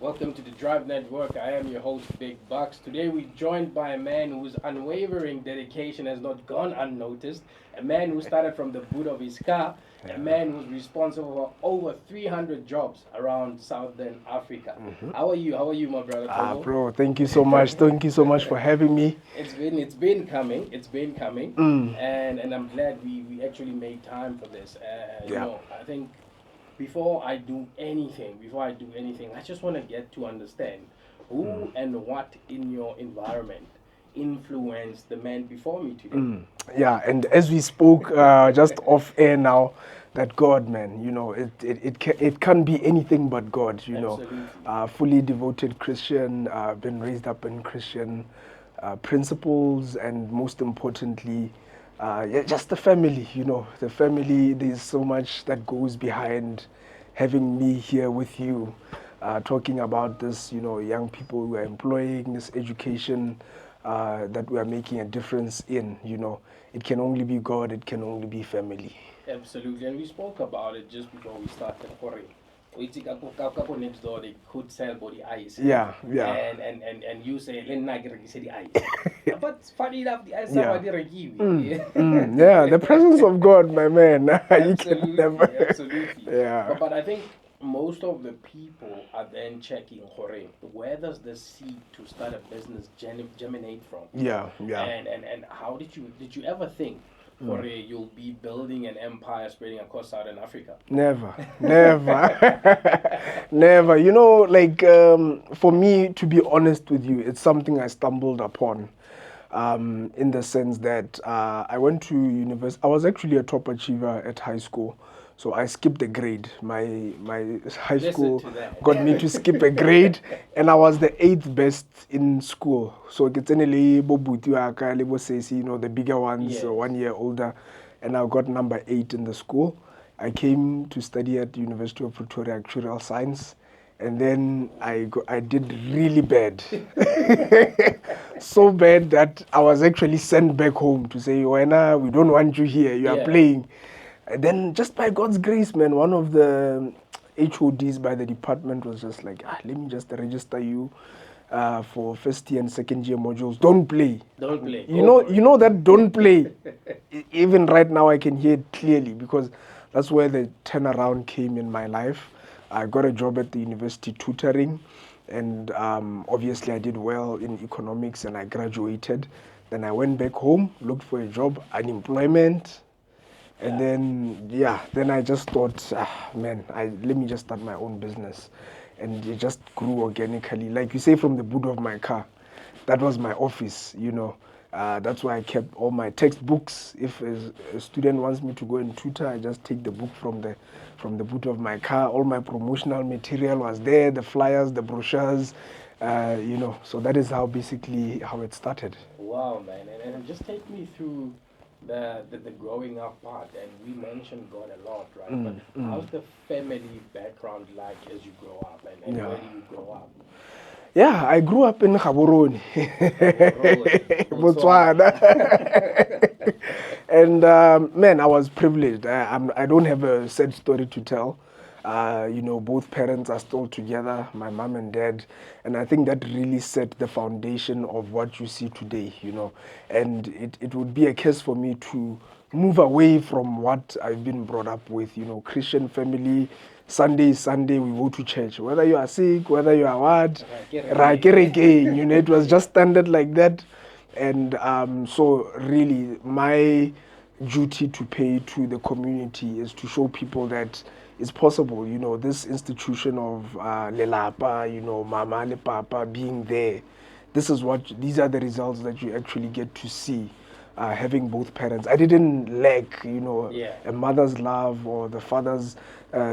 Welcome to the Drive Network. I am your host, Big Bucks. Today we're joined by a man whose unwavering dedication has not gone unnoticed, a man who started from the boot of his car, a man who's responsible for over 300 jobs around Southern Africa. How are you? How are you, my brother Thobo? Bro, thank you so much. Thank you so much for having me. It's been coming. It's been coming, and I'm glad we actually made time for this. Yeah. I think before I do anything, I just want to get to understand who and what in your environment influenced the man before me today. Yeah, and as we spoke just off air now, that God, man, it can't be anything but God, Absolutely. fully devoted Christian, been raised up in Christian principles, and most importantly, yeah, just the family, the family. There's so much that goes behind having me here with you, talking about this, young people we are employing, this education that we are making a difference in, It can only be God, it can only be family. Absolutely. And we spoke about it just before we started. Hore. Next door, they could sell body ice. Yeah, yeah. And you say, let me say the ice. But funny enough, the ice Yeah. is Yeah, the presence of God, my man. You can Absolutely, never. absolutely. Yeah. But I think most of the people are then checking, Hore, where does the seed to start a business germinate from? Yeah, yeah. And how did you ever think, Hore, you'll be building an empire spreading across Southern Africa? Never, never, never. For me, to be honest with you, it's something I stumbled upon. In the sense that I went to university. I was actually a top achiever at high school, so I skipped a grade. My high Listen school to that. got me to skip a grade, and I was the eighth best in school. So it's only Bobuti Aka, Lebo Sesi, the bigger ones, Yes. 1 year older, and I got number 8 in the school. I came to study at the University of Pretoria Actuarial Science, and then I did really bad. So bad that I was actually sent back home to say, Wena, we don't want you here, you are Yeah. playing. And then just by God's grace, man, one of the HODs by the department was just like, let me just register you for first year and second year modules. Don't play. Don't play. You know that don't play. Even right now I can hear it clearly because that's where the turnaround came in my life. I got a job at the university tutoring, and obviously I did well in economics and I graduated. Then I went back home, looked for a job, unemployment, and then I just thought, man, let me just start my own business. And it just grew organically. Like you say, from the boot of my car. That was my office. That's why I kept all my textbooks. If a student wants me to go and tutor, I just take the book from the boot of my car. All my promotional material was there, the flyers, the brochures, So that is basically how it started. Wow, man. And just take me through the growing up part. And we mentioned God a lot, right? But how's the family background like as you grow up? And Yeah. where do you grow up? Yeah, I grew up in Gaborone, Botswana. Botswana. And man, I was privileged. I don't have a sad story to tell. Both parents are still together, my mom and dad, and I think that really set the foundation of what you see today. And it would be a case for me to move away from what I've been brought up with. Christian family. Sunday is Sunday, we go to church. Whether you are sick, whether you are what, it was just standard like that. And so really, my duty to pay to the community is to show people that it's possible. This institution of lelapa, mama le papa being there. These are the results that you actually get to see. Having both parents, I didn't lack, Yeah. a mother's love or the father's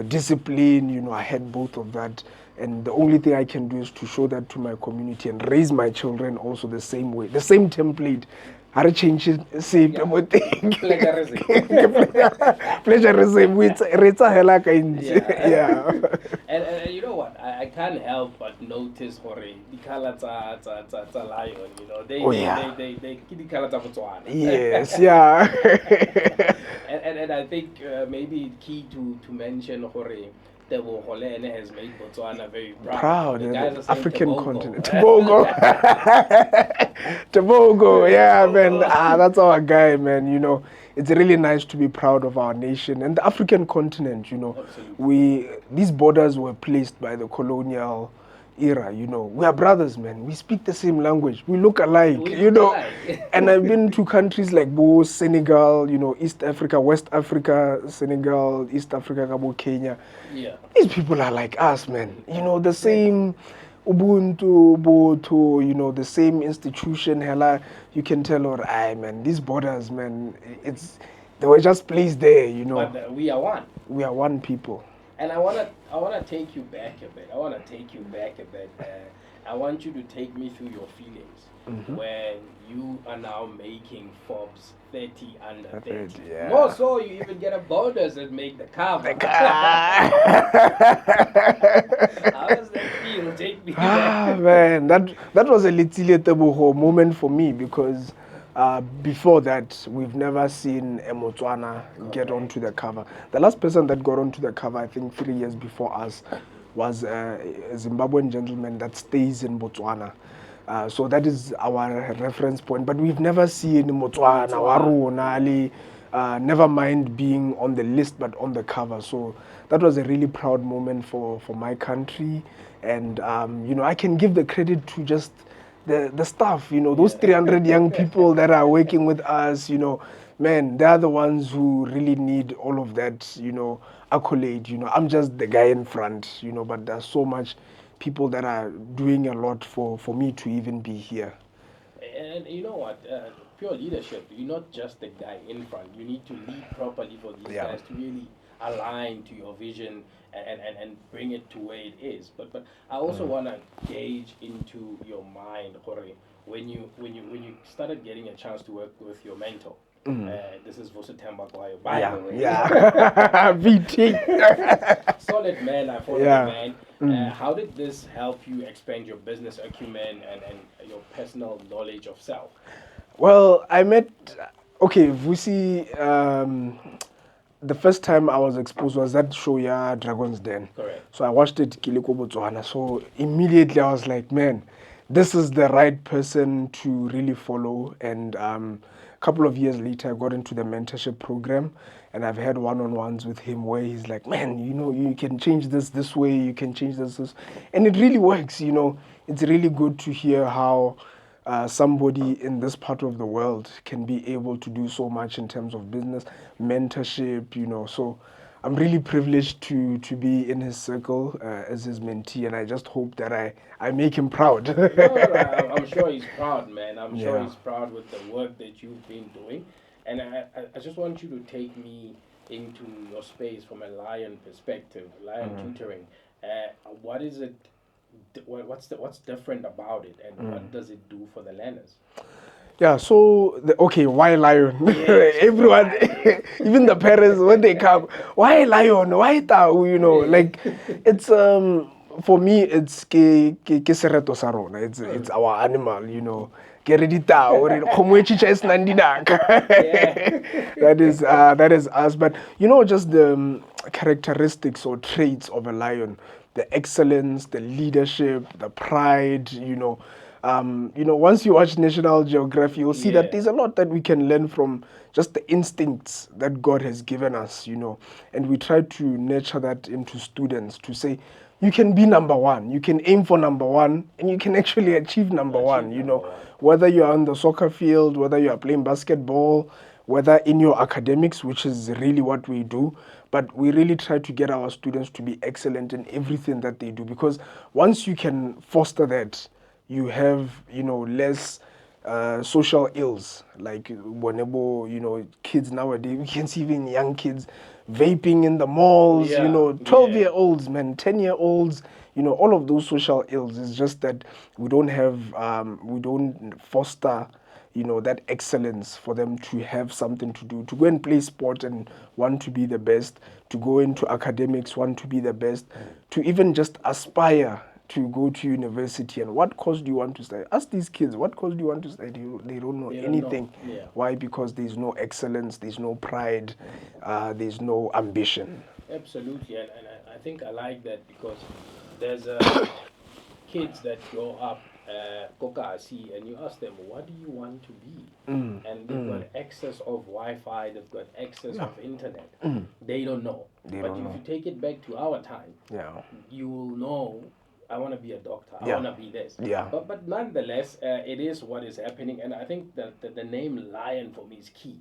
discipline. I had both of that, and the only thing I can do is to show that to my community and raise my children also the same way, the same template. How to change it, see people think. Plagiarism. Plagiarism, it's a hella kind. Yeah. Yeah. And you know what? I can't help but notice Hore, the color tsa lion, They Oh, they, yeah. they the color tsa Botswana. Yes, yeah. And I think maybe key to mention Hore, Thobo Khathola has made Botswana very proud. Proud, The guys are saying African Tobago. continent. Tobago. Tobago, yeah, man. That's our guy, man. You know, it's really nice to be proud of our nation and the African continent. You know, Absolutely. these borders were placed by the colonial era. You know, we are brothers, man. We speak the same language. We look alike. We You look know, alike. and I've been to countries like both Senegal, you know, East Africa, West Africa, Senegal, East Africa, Cabo, Kenya. Yeah. These people are like us, man. You know, the Exactly. same Ubuntu, Ubuntu, you know, the same institution. Hella, you can tell, or I, man, these borders, man, they were just placed there, you know. But we are one. We are one people. And I wanna take you back a bit. I want you to take me through your feelings when you are now making Forbes 30 under 30. Yeah. More so, you even get a bonus and make the cover. How does that feel? Take me back. Man, that was a little moment for me because before that, we've never seen a Motswana get onto the cover. The last person that got onto the cover, I think 3 years before us, was a Zimbabwean gentleman that stays in Botswana. So that is our reference point. But we've never seen Motswana, Waruna, never mind being on the list, but on the cover. So that was a really proud moment for my country. And, you know, I can give the credit to just the staff, you know, those 300 young people that are working with us, you know, man, they're the ones who really need all of that, you know, accolade. You know, I'm just the guy in front, you know, but there's so much people that are doing a lot for me to even be here. And you know what? Pure leadership. You're not just the guy in front. You need to lead properly for these guys to really align to your vision and bring it to where it is. But I also want to gauge into your mind, Jorge, when you started getting a chance to work with your mentor. This is Vosutemba Kwayo, by the way. Yeah. VT. Solid man, I follow the man. How did this help you expand your business acumen and your personal knowledge of self? Well, I met, okay, Vusi, the first time I was exposed was that show, Dragon's Den. Correct. So I watched it, Kiliko Botswana. So immediately I was like, man, this is the right person to really follow. And a couple of years later, I got into the mentorship program. And I've had one-on-ones with him where he's like, man, you know, you can change this way, you can change this. And it really works, you know. It's really good to hear how somebody in this part of the world can be able to do so much in terms of business, mentorship, you know. So I'm really privileged to be in his circle as his mentee, and I just hope that I make him proud. I'm sure he's proud, man. I'm sure he's proud with the work that you've been doing. And I just want you to take me into your space from a Lion perspective, Lion Tutoring. What is it? What's different about it, and what does it do for the learners? Yeah, so, why Lion? Everyone, even the parents, when they come, why Lion? Why Tau? You know, like, it's, for me, it's Sereto Sarona. It's our animal, you know. That is us. But, you know, just the characteristics or traits of a lion, the excellence, the leadership, the pride, you know, once you watch National Geography, you'll see that there's a lot that we can learn from just the instincts that God has given us, you know. And we try to nurture that into students to say, you can be number one, you can aim for number one, and you can actually achieve number one, you know. Whether you're on the soccer field, whether you are playing basketball, whether in your academics, which is really what we do, but we really try to get our students to be excellent in everything that they do. Because once you can foster that, you have, you know, less social ills, like whenever, you know, kids nowadays, we can see even young kids vaping in the malls, you know, 12-year-olds, man, 10-year-olds, you know, all of those social ills. It's just that we don't have, we don't foster, you know, that excellence for them to have something to do, to go and play sport and want to be the best, to go into academics, want to be the best, to even just aspire to go to university. And what course do you want to study? Ask these kids, what course do you want to study? They don't know anything. Why? Because there's no excellence, there's no pride, there's no ambition. Absolutely, and I think I like that because there's kids that grow up kokasi, and you ask them, what do you want to be? And they've got access of Wi-Fi, they've got access of internet. They don't know. They But don't if know. you take it back to our time, Yeah. you will know, I want to be a doctor, I Yeah. want to be this. Yeah. But nonetheless, it is what is happening, and I think that the name Lion for me is key.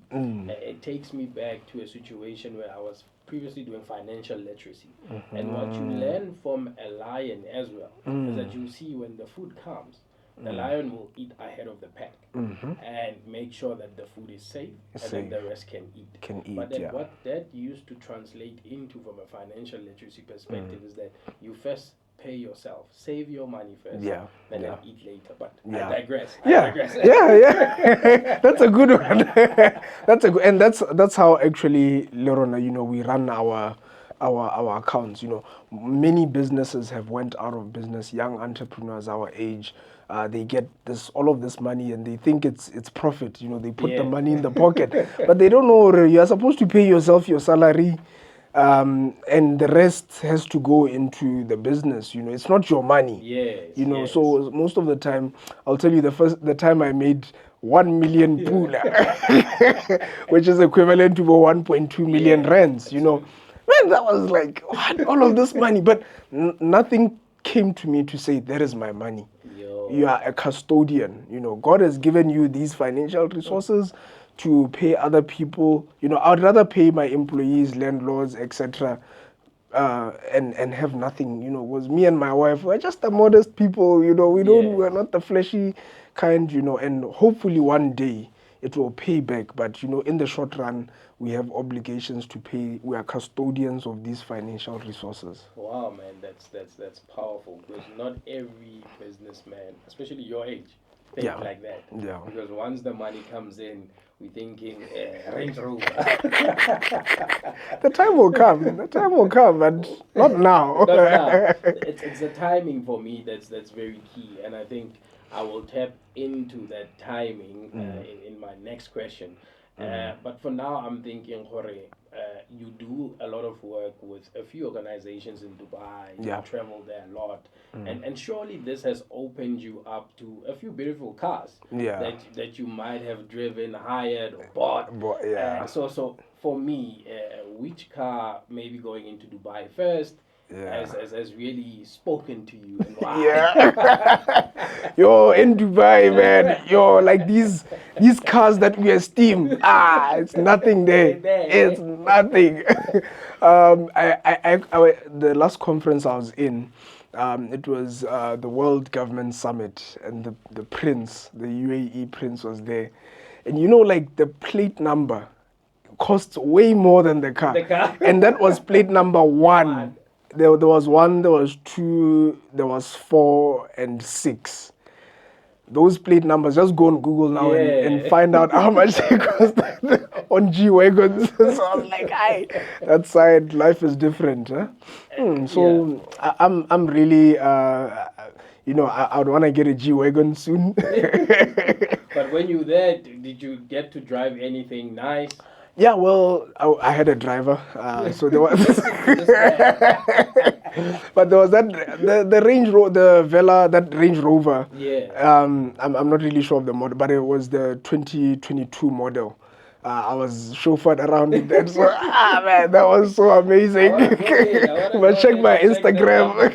It takes me back to a situation where I was previously doing financial literacy, and what you learn from a lion as well is that you see when the food comes, the lion will eat ahead of the pack and make sure that the food is safe, and then the rest can eat. But then what that used to translate into from a financial literacy perspective is that you first pay yourself, save your money first, and then eat later. But I digress. I digress. Yeah. That's a good one. And that's how actually, Lerona, we run our accounts. Many businesses have went out of business. Young entrepreneurs our age, they get all of this money and they think it's profit. They put the money in the pocket, but they don't know you are supposed to pay yourself your salary. And the rest has to go into the business. It's not your money. Yes. So most of the time, I'll tell you the time I made 1 million pula, which is equivalent to 1.2 million rands. Man, that was like, what? All of this money, but nothing came to me to say that is my money. You are a custodian. God has given you these financial resources to pay other people. I'd rather pay my employees, landlords, etc., and have nothing. Was me and my wife, we're just the modest people. We're not the fleshy kind. And hopefully one day it will pay back. But in the short run, we have obligations to pay. We are custodians of these financial resources. Wow, man, that's powerful, because not every businessman, especially your age, think like that. Yeah. Because once the money comes in, we're thinking Range Rover. The time will come. The time will come, but not now. Not now. It's the timing for me that's very key, and I think I will tap into that timing in my next question. But for now, I'm thinking, Jorge, you do a lot of work with a few organizations in Dubai. You travel there a lot. And surely this has opened you up to a few beautiful cars that you might have driven, hired, or bought. So for me, which car, maybe going into Dubai first, has really spoken to you, and why? Yo, in Dubai, man. Yo, like these cars that we esteem. It's nothing there. It's nothing. The last conference I was in, it was the World Government Summit, and the prince, the UAE prince, was there. And like the plate number costs way more than the car. And that was plate number 1. There was 1, there was 2, there was 4 and 6. Those plate numbers, just go on Google now and find out how much they cost on G-Wagons. So I was like, that side, life is different. Huh? So I'm really, I would want to get a G-Wagon soon. But when you were there, did you get to drive anything nice? Yeah, well, I had a driver, so there was. But there was the Range Rover, the Vela, that Range Rover. I'm not really sure of the model, but it was the 2022 model. I was chauffeured around in that, so man, that was so amazing. But check my Instagram.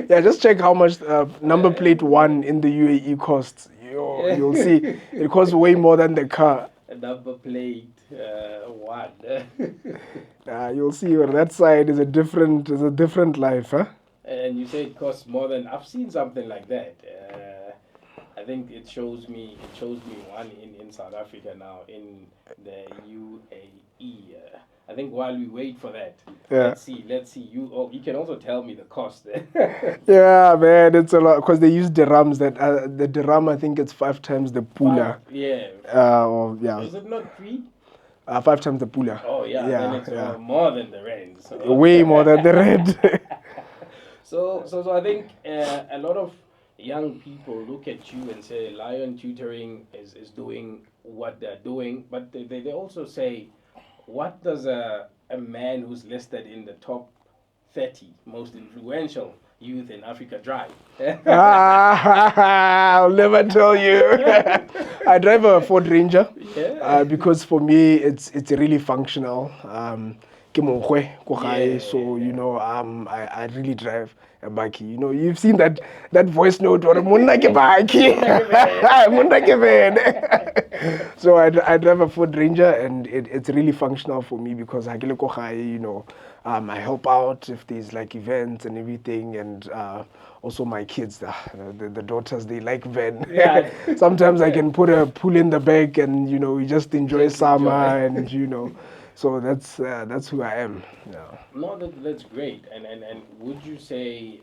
Just check how much number plate 1 in the UAE costs. You'll see it costs way more than the car. Number plate 1. You'll see on that side is a different life, huh? And you say it costs more than, I've seen something like that. I think it shows me one in South Africa now, in the UAE. I think while we wait for that, let's see. You can also tell me the cost. Yeah, man, it's a lot, because they use dirhams. The dirham, I think it's 5 times the pula. Is it not 3? 5 times the pula. Oh then it's more than the rand. So. Way more than the rand. So I think a lot of young people look at you and say Lion Tutoring is doing what they're doing, but they also say, what does a man who's listed in the top 30 most influential youth in Africa drive? I'll never tell you. I drive a Ford Ranger Yeah. because for me it's really functional. Ke mongwe ko gae, so Yeah. you know I really drive a bike. You know, you've seen that voice note or monna ke bike. Monna ke bene. So I drive a Ford Ranger and it's really functional for me because ha ke le ko gae, you know, I help out if there's like events and everything, and also my kids, the daughters, they like van. Yeah. Sometimes I can put a pool in the back and, you know, we just enjoy Just summer enjoy. and, you know, so that's who I am. Yeah. No, that's great. And would you say,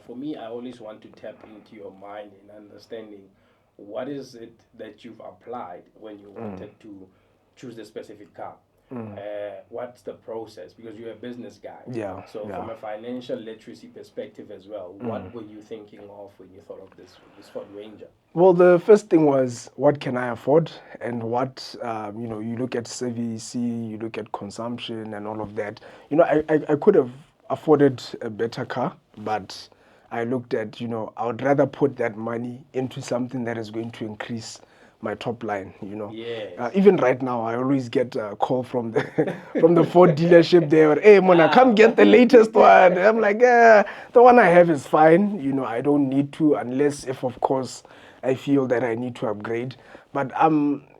for me, I always want to tap into your mind in understanding what is it that you've applied when you wanted to choose the specific car? What's the process? Because you're a business guy. Yeah, So yeah. from a financial literacy perspective as well, what were you thinking of when you thought of this Ford Ranger? Well, the first thing was what can I afford, and what you know. You look at CVC, you look at consumption, and all of that. You know, I could have afforded a better car, but I looked at, you know, I would rather put that money into something that is going to increase my top line. You know, Yes. even right now, I always get a call from the from the Ford dealership there. Hey, Mona, come get the latest one. I'm like, the one I have is fine. You know, I don't need to, unless if of course I feel that I need to upgrade. But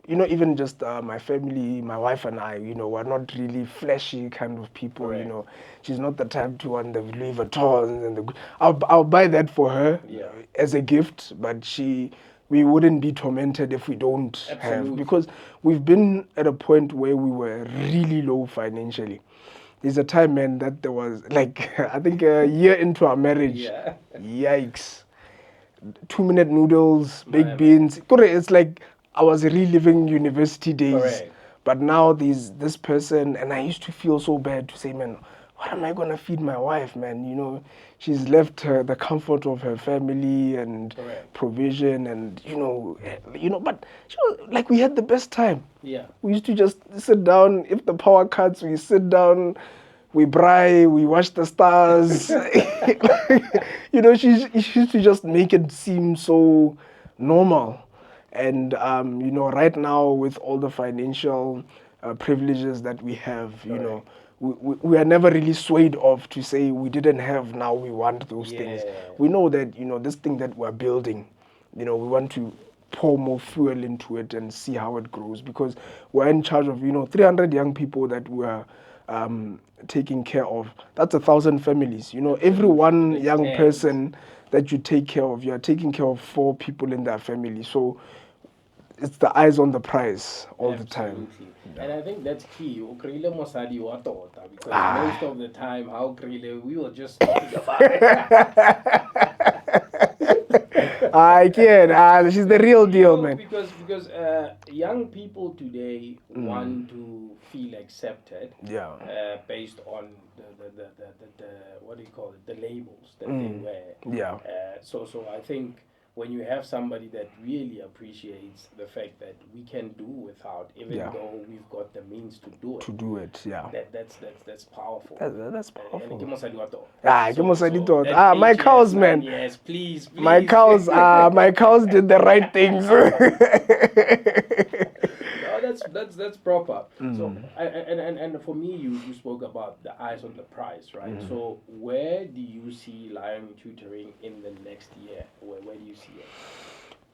you know, even just my family, my wife and I, you know, we're not really flashy kind of people. You Correct. know, she's not the type to want the Louis Vuittons and the. I'll buy that for her Yeah. as a gift, but we wouldn't be tormented if we don't have, Absolutely. because we've been at a point where we were really low financially. There's a time, man, that there was like I think a year into our marriage. Yeah. Yikes. 2-minute noodles, baked Man. beans. It's like I was reliving university days. Correct. But now there's this person, and I used to feel so bad to say, man, what am I gonna feed my wife, man? You know, she's left the comfort of her family and Correct. provision, and But she was, like, we had the best time. Yeah. We used to just sit down. If the power cuts, we sit down, we braai, we watch the stars. You know, she used to just make it seem so normal. And, you know, right now with all the financial privileges that we have, you know, we are never really swayed off to say we didn't have, now we want those things. Yeah. We know that, you know, this thing that we're building, you know, we want to pour more fuel into it and see how it grows, because we're in charge of, you know, 300 young people that we're taking care of. That's 1,000 families. You know, every one Makes young sense. person that you take care of, you are taking care of 4 people in their family. So it's the eyes on the prize all the time. Absolutely. And I think that's key. O kreile mosadi wa tota, because Ah. most of the time, how kreile, we will just speak about it. I can. She's the real deal, No, man. because young people today want to feel accepted. Yeah. Based on the what do you call it, the labels that they wear. Yeah. So I think when you have somebody that really appreciates the fact that we can do without, even Yeah. though we've got the means to do it. To do it, yeah. That's powerful. That's And powerful. ke mosadi wa tota. Ke mosadi tota. that My HAS cows, man, man. yes, please. My cows, my cows did the right things. No, that's proper. So and for me, you spoke about the eyes on the prize, right? So where do you see Lion Tutoring in the next year? Where do you see it?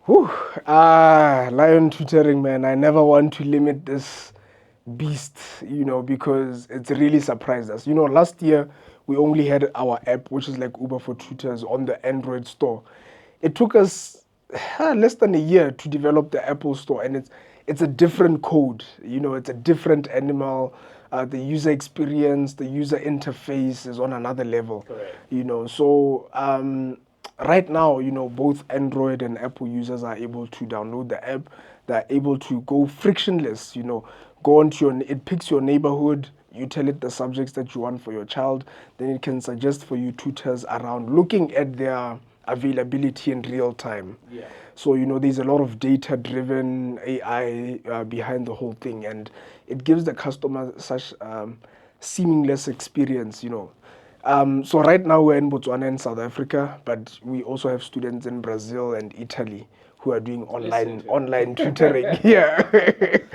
Whew. Lion Tutoring, man. I never want to limit this beast, you know, because it's really surprised us. You know, last year we only had our app, which is like Uber for tutors, on the Android store. It took us less than a year to develop the Apple store, and it's a different code. You know, it's a different animal. The user experience, the user interface is on another level. Correct. You know, so right now, you know, both Android and Apple users are able to download the app. They're able to go frictionless, you know, go onto it picks your neighborhood, you tell it the subjects that you want for your child, then it can suggest for you tutors around, looking at their availability in real time. Yeah. So, you know, there's a lot of data-driven AI behind the whole thing, and it gives the customer such seamless experience, you know. So right now we're in Botswana and South Africa, but we also have students in Brazil and Italy who are doing online tutoring. Yeah.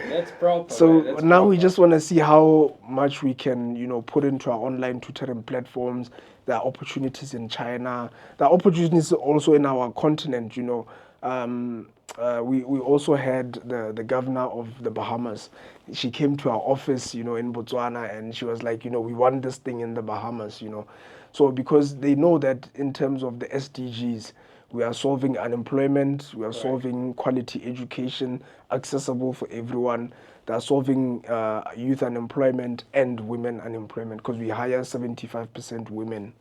That's proper. So Man. That's now proper. we just want to see how much we can, put into our online tutoring platforms. There are opportunities in China. There are opportunities also in our continent. We also had the governor of the Bahamas. She came to our office, in Botswana, and she was like, we want this thing in the Bahamas. So because they know that in terms of the SDGs, we are solving unemployment, we are solving quality education, accessible for everyone. They are solving youth unemployment and women unemployment because we hire 75% women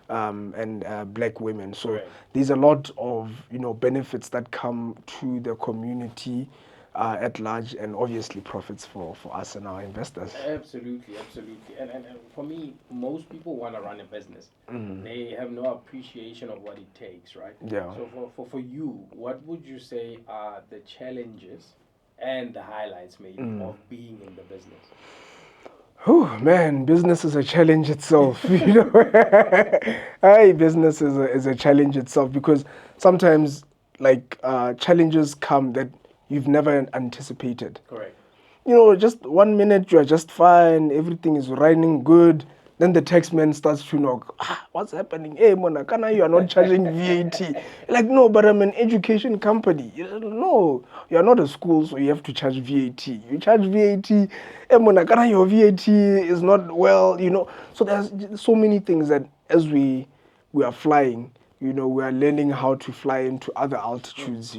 and black women. So there's a lot of benefits that come to the community at large, and obviously profits for us and our investors. Absolutely, absolutely. And for me, most people want to run a business. They have no appreciation of what it takes, right? Yeah. So for you, what would you say are the challenges and the highlights maybe of being in the business? Oh man, business is a challenge itself. Hey, business is a challenge itself because sometimes like challenges come that you've never anticipated. Correct. Just 1 minute you are just fine, everything is running good. Then the tax man starts to knock. What's happening? Hey, Mona, Kana, you are not charging VAT. Like, no, but I'm an education company. No, you are not a school, so you have to charge VAT. You charge VAT. Hey, Mona, Kana, your VAT is not well. So there's so many things that as we are flying, we are learning how to fly into other altitudes.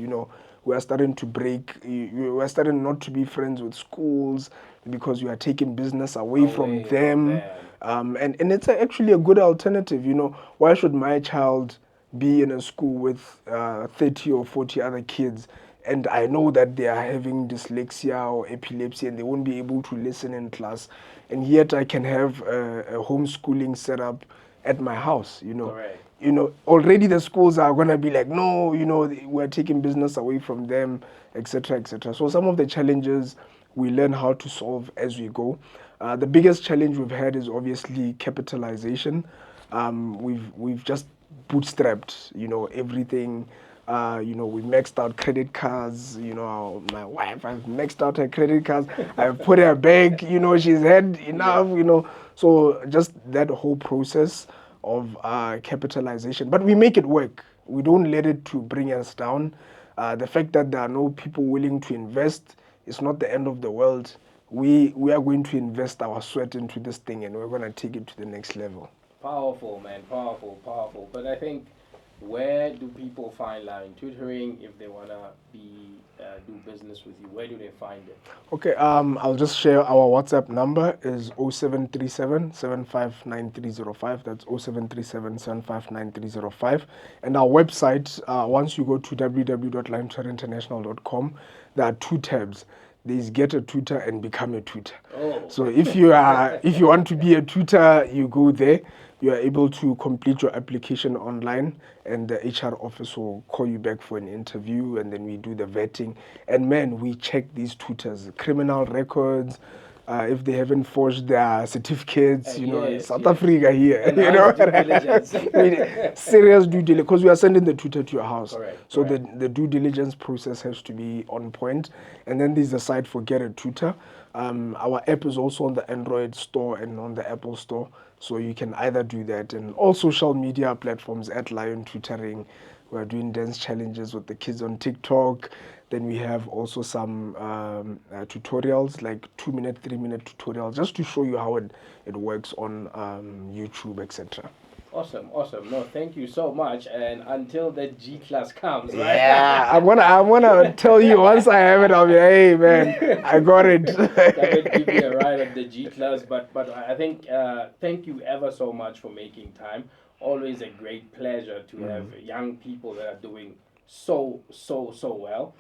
We are starting to break. We are starting not to be friends with schools because we are taking business away from them. And it's actually a good alternative. Why should my child be in a school with 30 or 40 other kids, and I know that they are having dyslexia or epilepsy and they won't be able to listen in class, and yet I can have a homeschooling setup at my house. Correct. Already the schools are going to be like, no, we're taking business away from them, etc., etc. So some of the challenges we learn how to solve as we go. The biggest challenge we've had is obviously capitalization. We've just bootstrapped, everything. We maxed out credit cards. My wife has maxed out her credit cards. I've put her back. She's had enough. So just that whole process of capitalization. But we make it work. We don't let it to bring us down. The fact that there are no people willing to invest is not the end of the world. We are going to invest our sweat into this thing, and we're going to take it to the next level. Powerful, man. Powerful, powerful. But I think, where do people find Lion Tutoring if they wanna do business with you? Where do they find it? Okay, I'll just share our WhatsApp number is 0737 759305. That's 0737 759305. And our website, once you go to www.liontutorinternational.com, there are two tabs. There's Get a Tutor and Become a Tutor. Oh. So if you want to be a tutor, you go there. You are able to complete your application online, and the HR office will call you back for an interview, and then we do the vetting. And man, we check these tutors' criminal records. If they haven't forged their certificates, South Africa here, Enhanced due diligence. Serious due diligence, because we are sending the tutor to your house. Correct, so correct. the due diligence process has to be on point. And then there's a site for Get a Tutor. Our app is also on the Android store and on the Apple store, so you can either do that. And all social media platforms at Lion Tutoring. We're doing dance challenges with the kids on TikTok. Then we have also some tutorials, like 2-minute, 3-minute tutorials, just to show you how it works on YouTube, etc. Awesome, awesome. No, thank you so much. And until the G class comes, right? Yeah, I'm gonna tell you once I have it. I'll be, hey man, I got it. I would give you a ride at the G class, but I think thank you ever so much for making time. Always a great pleasure to have young people that are doing so well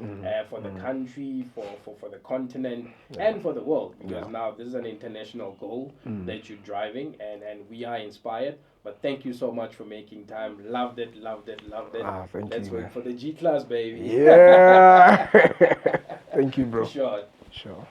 for the country, for the continent, and for the world. Because now this is an international goal that you're driving, and we are inspired. But thank you so much for making time. Loved it, loved it, loved it. Let's wait for the G class, baby. Yeah. Thank you, bro. Sure. Sure.